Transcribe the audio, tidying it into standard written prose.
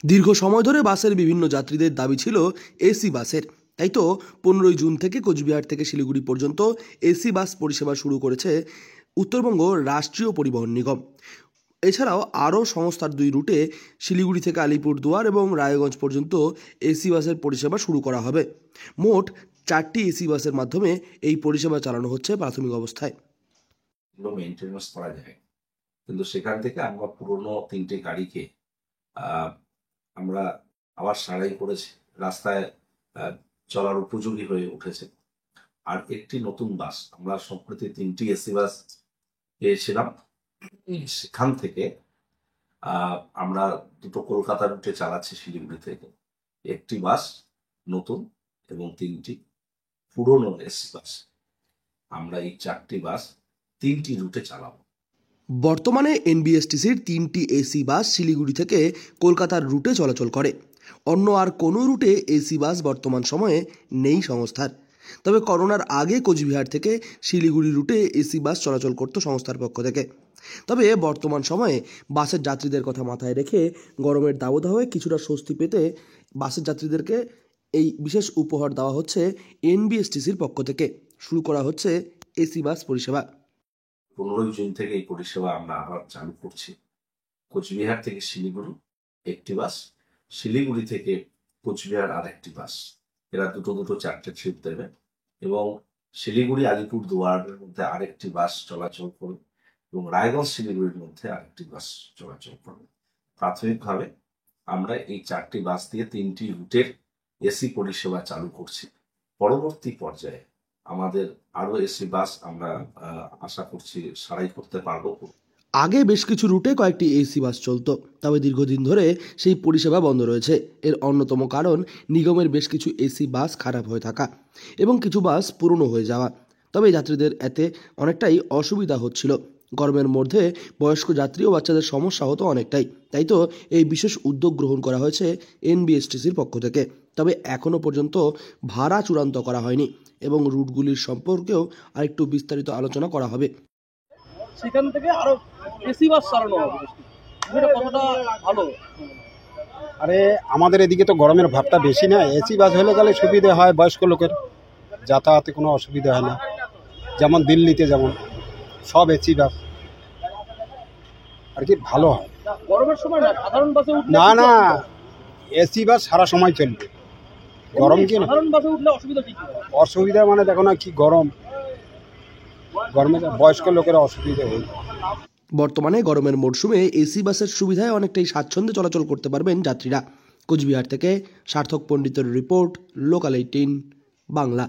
দীর্ঘ সময় ধরে বাসের বিভিন্ন যাত্রীদের দাবি ছিল এসি বাসের। তাই তো 15 জুন থেকে কোচবিহার থেকে শিলিগুড়ি পর্যন্ত এসি বাস পরিষেবা শুরু করেছে উত্তরবঙ্গ রাষ্ট্রীয় পরিবহন নিগম। এছাড়াও আরও সংস্থার 2 রুটে শিলিগুড়ি থেকে আলিপুরদুয়ার এবং রায়গঞ্জ পর্যন্ত এসি বাসের পরিষেবা শুরু করা হবে। মোট 4টি এসি বাসের মাধ্যমে এই পরিষেবা চালানো হচ্ছে প্রাথমিক অবস্থায়। মেইনটেনেন্স করা যায়, কিন্তু সেখান থেকে আমরা পুরনো 3টে গাড়িকে আমরা আবার সারাই করেছি, রাস্তায় চলার উপযোগী হয়ে উঠেছে। আর একটি নতুন বাস আমরা সম্প্রতি 3টি এসি বাস পেয়েছিলাম। সেখান থেকে আমরা 2টো কলকাতা রুটে চালাচ্ছি শিলিগুড়ি থেকে। একটি বাস নতুন এবং 3টি পুরনো এসি বাস। আমরা এই 4টি বাস 3টি রুটে চালাবো। বর্তমানে এনবিএসটিসির 3টি এসি বাস শিলিগুড়ি থেকে কলকাতার রুটে চলাচল করে। অন্য আর কোনো রুটে এসি বাস বর্তমান সময়ে নেই সংস্থার। তবে করোনার আগে কোচবিহার থেকে শিলিগুড়ি রুটে এসি বাস চলাচল করত সংস্থার পক্ষ থেকে। তবে বর্তমান সময়ে বাসের যাত্রীদের কথা মাথায় রেখে গরমের দাবদাহে কিছুটা স্বস্তি পেতে বাসের যাত্রীদেরকে এই বিশেষ উপহার দেওয়া হচ্ছে এনবিএসটিসির পক্ষ থেকে। শুরু করা হচ্ছে এসি বাস পরিষেবা। 15 জুন থেকে এই পরিষেবা আমরা আবার চালু করছি। কোচবিহার থেকে শিলিগুড়ি একটি বাস, শিলিগুড়ি থেকে কোচবিহার আরেকটি বাস। এরা দুটো 4টে ট্রিপ দেবে এবং শিলিগুড়ি আলিপুরদুয়ারের মধ্যে আরেকটি বাস চলাচল করবে এবং রায়গঞ্জ শিলিগুড়ির মধ্যে আরেকটি বাস চলাচল করবে। প্রাথমিকভাবে আমরা এই 4টি বাস দিয়ে 3টি রুটের এসি পরিষেবা চালু করছি। পরবর্তী পর্যায়ে আমাদের আরো এসি বাস আমরা আশা করছি সারাই করতে পারবো। আগে বেশ কিছু রুটে কয়েকটি এসি বাস চলতো, তবে দীর্ঘদিন ধরে সেই পরিষেবা বন্ধ রয়েছে। এর অন্যতম কারণ নিগমের বেশ কিছু এসি বাস খারাপ হয়ে থাকা এবং কিছু বাস পুরনো হয়ে যাওয়া। তবে যাত্রীদের এতে অনেকটাই অসুবিধা হচ্ছিল। গরমের মধ্যে বয়স্ক যাত্রী ও বাচ্চাদের সমস্যা হতো অনেকটাই। তাই তো এই বিশেষ উদ্যোগ গ্রহণ করা হয়েছে এনবিএসটিসির পক্ষ থেকে। তবে এখনও পর্যন্ত ভাড়া চূড়ান্ত করা হয়নি এবং রুটগুলির সম্পর্কেও আরেকটু বিস্তারিত আলোচনা করা হবে। সেখান থেকে আরো এসি বাস চালানো হবে, এটা কতটা ভালো? আরে আমাদের এদিকে তো গরমের ভাবটা বেশি না, এসি বাস হলে গেলে সুবিধা হয়, বয়স্ক লোকের যাতায়াতে কোনো অসুবিধা হয় না। যেমন দিল্লিতে যেমন সব এসি বাস আর কি ভালো হয়। গরমের সময় না, সাধারণ বাসে উঠলে না না, এসি বাস সারা সময় চলবে। গরম কি না, সাধারণ বাসে উঠলে অসুবিধা কি? অসুবিধা মানে দেখো না কি গরম, গরমে বয়স্ক লোকেরা অসুবিধা হয়। বর্তমানে গরমের মরশুমে এসি বাসের সুবিধায় অনেকটাই স্বাচ্ছন্দ্যে চলাচল করতে পারবেন যাত্রীরা। কোচবিহার থেকে সার্থক পণ্ডিতের রিপোর্ট, লোকাল 18 বাংলা।